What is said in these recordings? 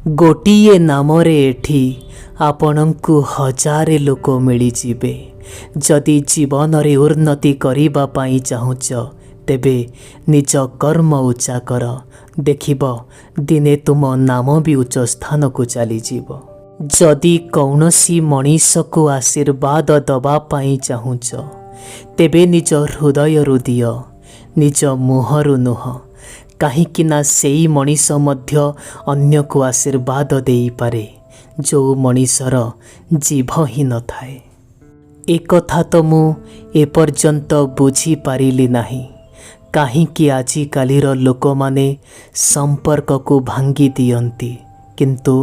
गोटिए नामरे एठी आपणंकु हजारे लोक मिलिजिबे। जदि जीवन रे उन्नति करिबा पाई चाहुच तेबे निज कर्म उच्चा कर, देखिब दिने तुम नाम भी उच्च स्थान को चली जीव। जदि कौनसी मनीष को आशीर्वाद दबा पाई चाहुच तेबे निज हृदय रु दिय, निज मुहरु नुह, कहीं सेई मनीष मध्य अन्य को आशीर्वाद देई पारे जो मनीषर जीभ ही न थाए। एक कथा तो मु एपर्यंत बुझी पारिली नाही, कहीं आजिकालीर लोक माने संपर्क को भांगी दियंती किंतु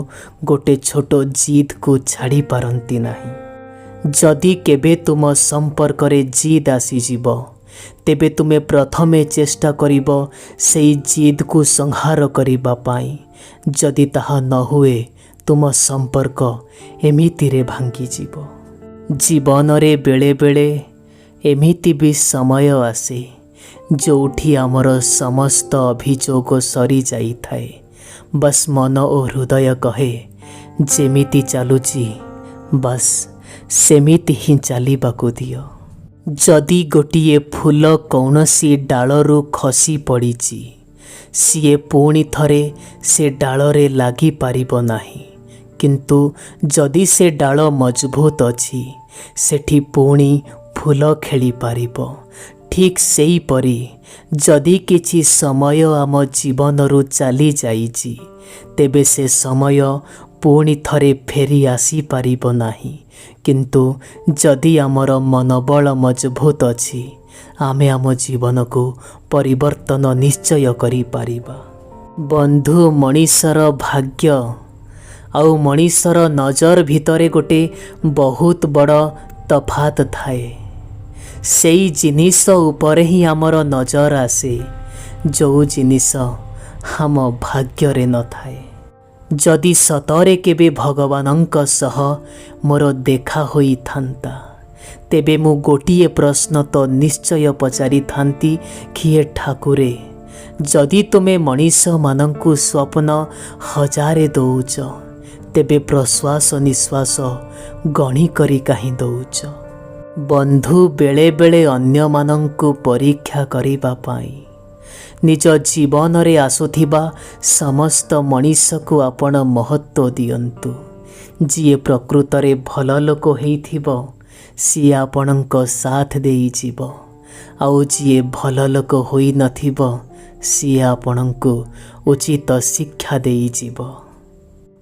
गोटे छोट जिद को छाड़ी पारंती नाही। जदि केबे तुम संपर्क रे जिद आसीजिब तेबे तुमे प्रथमे चेष्टा करिब सेई जिद को संहार करिबा पाई। जदि ताहा न हुए तुम संपर्क एमिति रे भांगी जीव। जीवन रे बेले बेले एमिति भी समय आसे जोठी आमर समस्त अभियोग सरी जाई थाए, बस मन और हृदय कहे जेमिति चालुची बस सेमिति ही चलिबाकु दियो। जदि गोटिए फूल कौनसी डालरू खसी पड़ीची सीए पुणी थरे से डालरे लागी पारिबो नाही, किंतु जदि से डाल मजबूत अछि सेठी पुणी फूल खेली पारिबो। ठीक सेई परी जदि किछि समय आम जीवनरू चली जाइछि तेबे से समय पुणी थरे फेरी आसी पारिबो नाही, किंतु जदि आमर मनोबल मजबूत अछि आमे आम जीवन को परिवर्तन निश्चय करि पारिबा। बंधु मनीषर भाग्य आउ मनीषर नजर भितरे गोटे बहुत बड़ तफात थाए। सेई जिनिस उपरे ही आमर नजर आसे जो जिनिस हम भाग्य रे न थाए। जदि सतरे केबे भगवानंक सह मोर देखा होई थांता तेबे मु गोटिए प्रश्न तो निश्चय पचारि थांती किए ठाकुरे, जदि तुमे मनीष मानंकु स्वप्न हजारे दौच तेबे प्रश्वास निश्वास गणी करी काहे दौच। बंधु बेले बेले अन्य मानंकु परीक्षा करिबा पाई निज जीवन रे आसुथिबा समस्त मनीष को आपण महत्व दियंतु। जिए प्रकृत रे भल लोक हेइथिबो सी आपणक साथ देई जीव, आउ जिए भल लोक होई नथिबो सी आपणकु उचित शिक्षा देई जीव।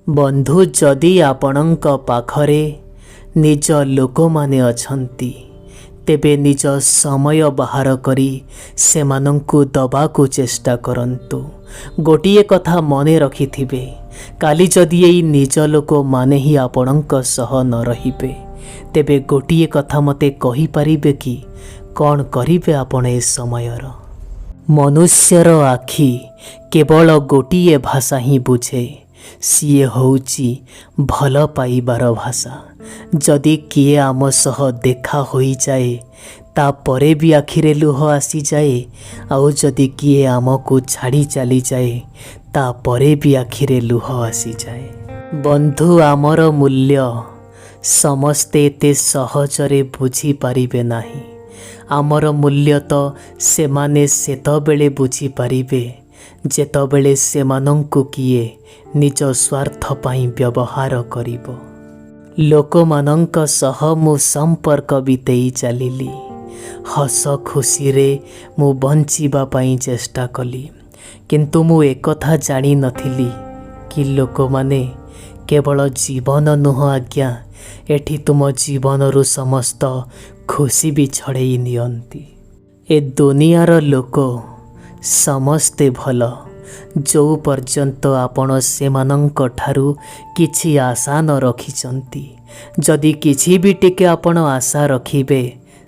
बंधु जदि आपणक पाखरे निज लोक माने अछंती तेबे निज समय बाहर करी सेमानंकु दबाकु चेष्टा करंतु। गोटिए कथा मने रखिथिबे, काली जदि एई निज लोक माने ही आपणक सह न रहिबे तेबे गोटिए कथा मते कहि पारिबे कि कौन करिबे आपण ए समयर। मनुष्यर आखि केवल गोटिए भाषा ही बुझे, सीए होउची भल पाइबार भाषा। जदि किए आम सह देखा होई जाए ता परे भी आखिरे लुह आसी जाए, आउ जदि किए आम को छाड़ी चली जाए ता परे भी आखिरे लुह आसी जाए। बंधु आमर मूल्य समस्ते एते सहजरे बुझी पारिबे नाही। आमर मूल्य तो सेमाने सेतबेले बुझी पारिबे जेतबेले सेमानंकु किए निज स्वार्थ पाई व्यवहार करिबो। लोकमानंक सह मु संपर्क बितेई चलिली, हस खुशी रे मु बंचिबा पाई चेष्टा कली, किंतु मु एकथा जानी नथिली कि लोक माने केवल जीवन नुह आज्ञा एठी तुम जीवन रु समस्त खुशी भी छड़ेई नियंती। ए दुनियार लोक समस्ते भल जो पर्यंत आपण सेमानंक ठारू किछि आशा न रखिचंती। जदि किछि भी टिके आपण आशा रखिबे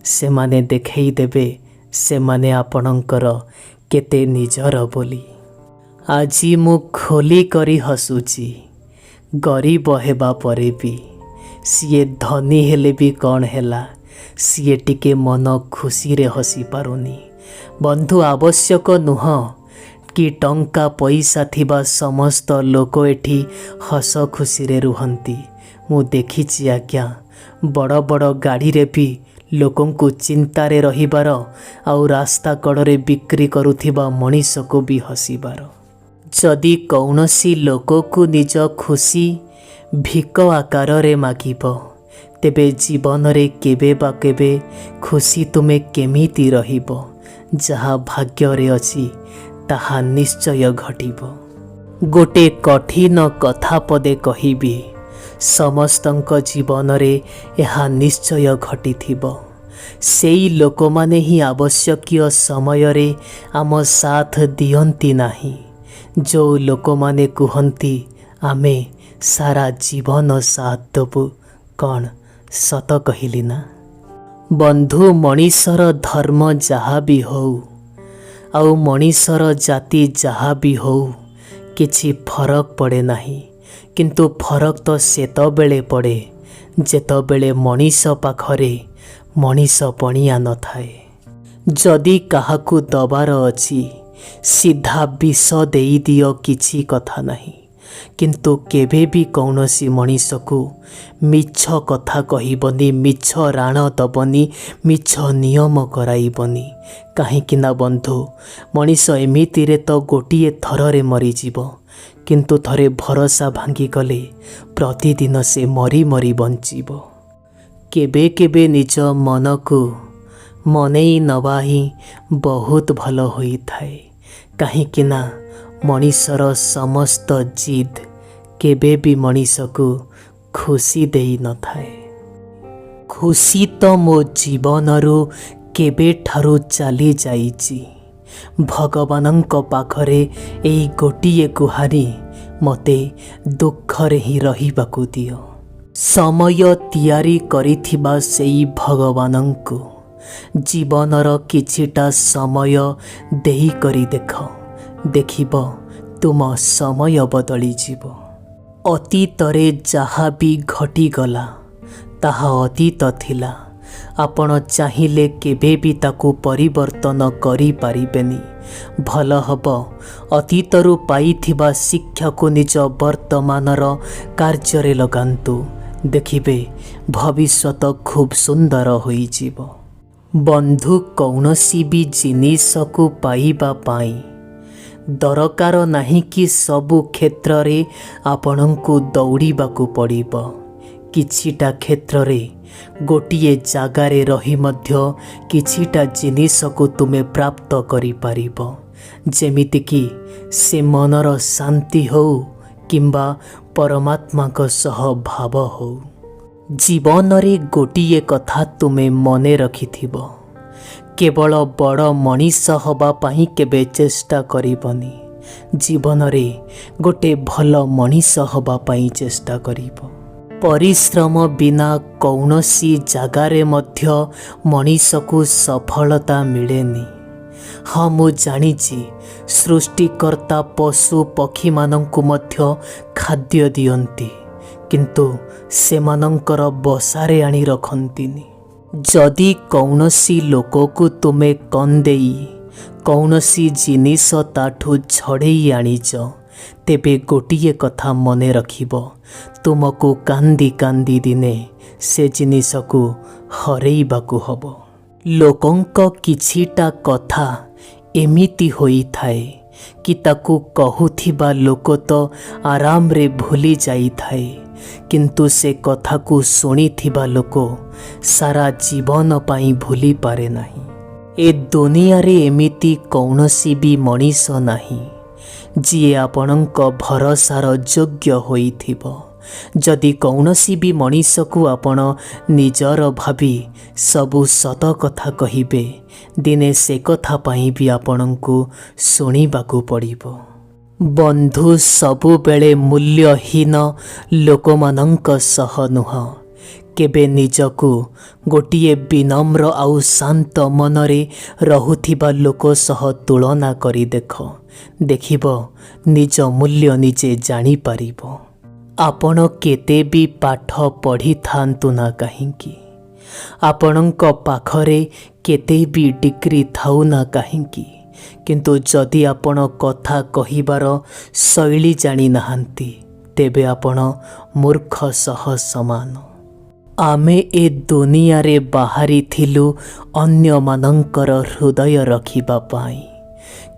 सेमाने देखै देबे सेमाने आपणकर केते निजर बोली। आजी मु खोली करी हसुची, गरीब हेबा परे भी सीए धनी हेले भी कौन हेला, सीए टिके मन खुशी रे हसी पारुनी। बंधु आवश्यक नुह कि टंका पैसा थिबा समस्त लोक एठी हस खुशी रे रुहंती। मु देखिछि आज्ञा बड़ बड़ गाड़ी रे भी लोकं को चिंता रे रहिबार आउ रास्ता कड़े बिक्री करुथिबा मनीष को भी हसीबार। जदि कौनसी लोक को निज खुशी भिक आकार रे मागिब तेबे जीवन रे केबे बा केबे खुशी तुमे केमिति रहिब। जहा भाग्य रे अछि ताहा निश्चय घटिब। गोटे कठिन कथा पदे कहिबी समस्तंक जीवन रे यह निश्चय घटिथिब। सेई लोक माने ही आवश्यकीय समय रे आम साथ दियंती नाही। जो लोक माने कुहंती आमे सारा जीवन साथ दबु कौन सत कहिली ना। बंधु मनीषर धर्म जहा भी हो आउ मनीषर जाति जहा भी हो किछि फरक पड़े नाही। किंतु फरक तो सेतबेले पड़े जेतबेले मनीष पाखरे मनीष पणिया न थाए। जदि काहाकू दबार अछि सीधा विष देई दियो किछि कथा नाही। किंतु केबे भी कौनसी मनीष को मिछ कथा कहिबनी, मिछ राण दबनी, मिछ नियम कराइबनी। काहेकि ना बंधु मनीष एमितिरे तो गोटिए थररे मरीजिब। किंतु थरे भरोसा भांगी गले प्रतिदिन से मरी मरी बंचिब। केबे केबे निज मन को मनई नवा ही बहुत भल होई थाए। काहेकि ना मनीषर समस्त जिद केबे भी मनीष को खुशी देई न थाए। खुशी तो मो जीवनरू केबे ठारू चली जाइछि। भगवानंक पाखरे एई गोटिए गुहारी मते दुखरे ही रहिबाकू दियो। समय तियारी करिथिबा सेई भगवानंकु जीवनर किछिटा समय देई करी देख। देखिब तुम समय बदली जीव। अतीतरे जहा भी घटीगला ताहा अतीत थिला। आपण चाहिए केबे भी ताकू परिवर्तन करि पारिबेनी। भल हब अतीतरू पाइथिबा शिक्षा को निज वर्तमानर कार्य लगांतु। देखिबे भविष्यत खूब सुंदर होई जीव। बंधु कौनसी भी जिनिस को पाइबा पाई दरकार नहीं कि सबु क्षेत्र रे आपणंकु दौड़ीबाकू पड़िब। किछिटा क्षेत्र रे गोटिए जागारे रही मध्य किछिटा जिनिस को तुमे प्राप्त करि पारिब। जेमिति कि से मनर शांति हो किंबा परमात्मा को सह भाव हो। जीवन रे गोटिए कथा तुमे मने रखिथिब। केवल बड़ मनीष हवा पाई केबे चेष्टा करिबनी। जीवन रे गोटे भल मनीष हवा पाई चेष्टा करिब। परिश्रम बिना कौनसी जगारे मध्य मनीष को सफलता मिलेनी। हाँ मु जानिछि सृष्टिकर्ता पशु पक्षी मानंकु मध्य खाद्य दियंती किंतु सेमानंकर बसारे आनी रखंतिनी। जदि कौनसी लोक को तुमे कंदेई कौनसी जिनिस ताठू छड़ेई आनिज तेबे गोटिए कथा मने रखिब। तुमको कांदी कांदी दिने से जिनिस को हरेइबाकू हब। लोकंक किछिटा कथा एमिति होई थाए कि ताकू कहूथिबा लोक तो आराम रे भूली जाई थाए। किंतु से कथा को सुनी थिबा लोक सारा जीवन पाई भूली पारे नहीं। ए दुनिया रे एमिति कौनसी भी मनीष नहीं जिए आपणंक भरोसार योग्य होइथिबो। जदि कौनसी भी मनीष को आपण निजर भावी सबु सत कथा कहिबे दिने से कथा पाई भी आपणंकु सुनिबाकू पड़िबो। बंधु सबु बेले मूल्यहीन लोकमानंक सह नुह केबे निजकू गोटिए विनम्र आउ शांत मनरे रहुथिबा लोक सह तुलना करी देख। देखिब निज मूल्य निजे जानी पारिबो। आपण केते भी पाठ पढ़ी थांतु ना काहींकी आपणंक पाखरे केते भी डिग्री थाउ ना काहींकी କିନ୍ତୁ ଯଦି ଆପଣ କଥା କହିବାର ଶୈଳୀ ଜାଣି ନାହାନ୍ତି ତେବେ ଆପଣ ମୂର୍ଖ ସହ ସମାନ। ଆମେ ଏ ଦୁନିଆରେ ବାହାରିଥିଲୁ ଅନ୍ୟମାନଙ୍କର ହୃଦୟ ରଖିବା ପାଇଁ,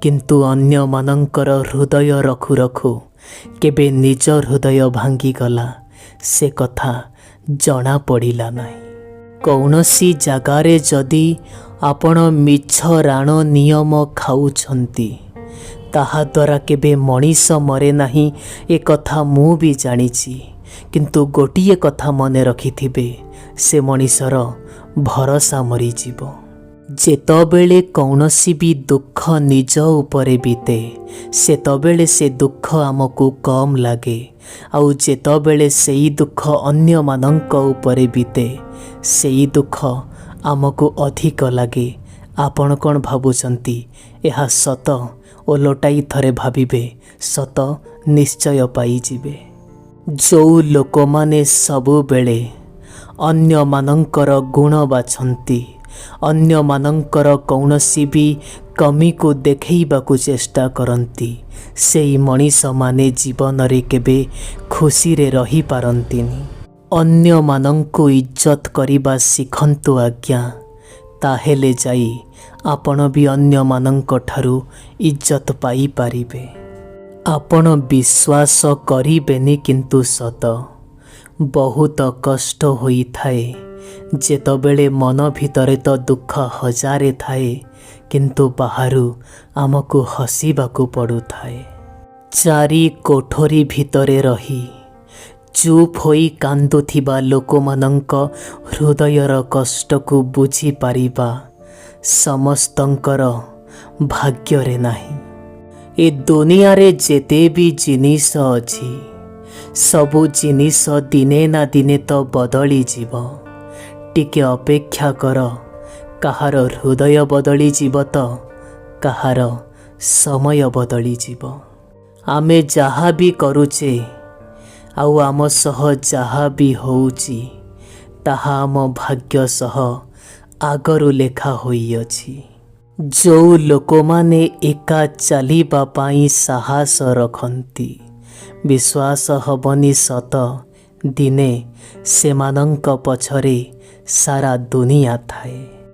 କିନ୍ତୁ ଅନ୍ୟମାନଙ୍କର ହୃଦୟ ରଖୁ ରଖୁ କେବେ ନିଜ ହୃଦୟ ଭାଙ୍ଗିଗଲା ସେ କଥା ଜଣାପଡ଼ିଲା ନାହିଁ। କୌଣସି ଜାଗାରେ ଯଦି ଆପଣ ମିଛ ରାଣ ନିୟମ ଖାଉଛନ୍ତି ତାହାଦ୍ୱାରା କେବେ ମଣିଷ ମରେ ନାହିଁ ଏ କଥା ମୁଁ ବି ଜାଣିଛି, କିନ୍ତୁ ଗୋଟିଏ କଥା ମନେ ରଖିଥିବେ, ସେ ମଣିଷର ଭରସା ମରିଯିବ। ଯେତେବେଳେ କୌଣସି ବି ଦୁଃଖ ନିଜ ଉପରେ ବିତେ ସେତେବେଳେ ସେ ଦୁଃଖ ଆମକୁ କମ୍ ଲାଗେ, ଆଉ ଯେତେବେଳେ ସେଇ ଦୁଃଖ ଅନ୍ୟମାନଙ୍କ ଉପରେ ବିତେ ସେଇ ଦୁଃଖ ଆମକୁ ଅଧିକ ଲାଗେ। ଆପଣ କ'ଣ ଭାବୁଛନ୍ତି ଏହା ସତ? ଓଲଟାଇ ଥରେ ଭାବିବେ, ସତ ନିଶ୍ଚୟ ପାଇଯିବେ। ଯେଉଁ ଲୋକମାନେ ସବୁବେଳେ ଅନ୍ୟମାନଙ୍କର ଗୁଣ ବାଛନ୍ତି, ଅନ୍ୟମାନଙ୍କର କୌଣସି ବି କମିକୁ ଦେଖେଇବାକୁ ଚେଷ୍ଟା କରନ୍ତି, ସେହି ମଣିଷମାନେ ଜୀବନରେ କେବେ ଖୁସିରେ ରହିପାରନ୍ତିନି। ଅନ୍ୟମାନଙ୍କୁ ଇଜ୍ଜତ କରିବା ଶିଖନ୍ତୁ ଆଜ୍ଞା, ତାହେଲେ ଯାଇ ଆପଣ ବି ଅନ୍ୟମାନଙ୍କ ଠାରୁ ଇଜ୍ଜତ ପାଇପାରିବେ। ଆପଣ ବିଶ୍ୱାସ କରିବେନି କିନ୍ତୁ ସତ, ବହୁତ କଷ୍ଟ ହୋଇଥାଏ ଯେତେବେଳେ ମନ ଭିତରେ ତ ଦୁଃଖ ହଜାରେ ଥାଏ କିନ୍ତୁ ବାହାରୁ ଆମକୁ ହସିବାକୁ ପଡ଼ୁଥାଏ। ଚାରି କୋଠରୀ ଭିତରେ ରହି ଚୁପ୍ ହୋଇ କାନ୍ଦୁଥିବା ଲୋକମାନଙ୍କ ହୃଦୟର କଷ୍ଟକୁ ବୁଝିପାରିବା ସମସ୍ତଙ୍କର ଭାଗ୍ୟରେ ନାହିଁ। ଏ ଦୁନିଆରେ ଯେତେ ବି ଜିନିଷ ଅଛି ସବୁ ଜିନିଷ ଦିନେ ନା ଦିନେ ତ ବଦଳିଯିବ। ଟିକେ ଅପେକ୍ଷା କର, କାହାର ହୃଦୟ ବଦଳିଯିବ ତ କାହାର ସମୟ ବଦଳିଯିବ। ଆମେ ଯାହା ବି କରୁଛେ ଆଉ ଆମ ସହ ଯାହା ବି ହେଉଛି ତାହା ଆମ ଭାଗ୍ୟ ସହ ଆଗରୁ ଲେଖା ହୋଇଅଛି। ଯେଉଁ ଲୋକମାନେ ଏକା ଚାଲିବା ପାଇଁ ସାହସ ରଖନ୍ତି, ବିଶ୍ୱାସ ହେବନି ସତ ଦିନେ ସେମାନଙ୍କ ପଛରେ ସାରା ଦୁନିଆ ଥାଏ।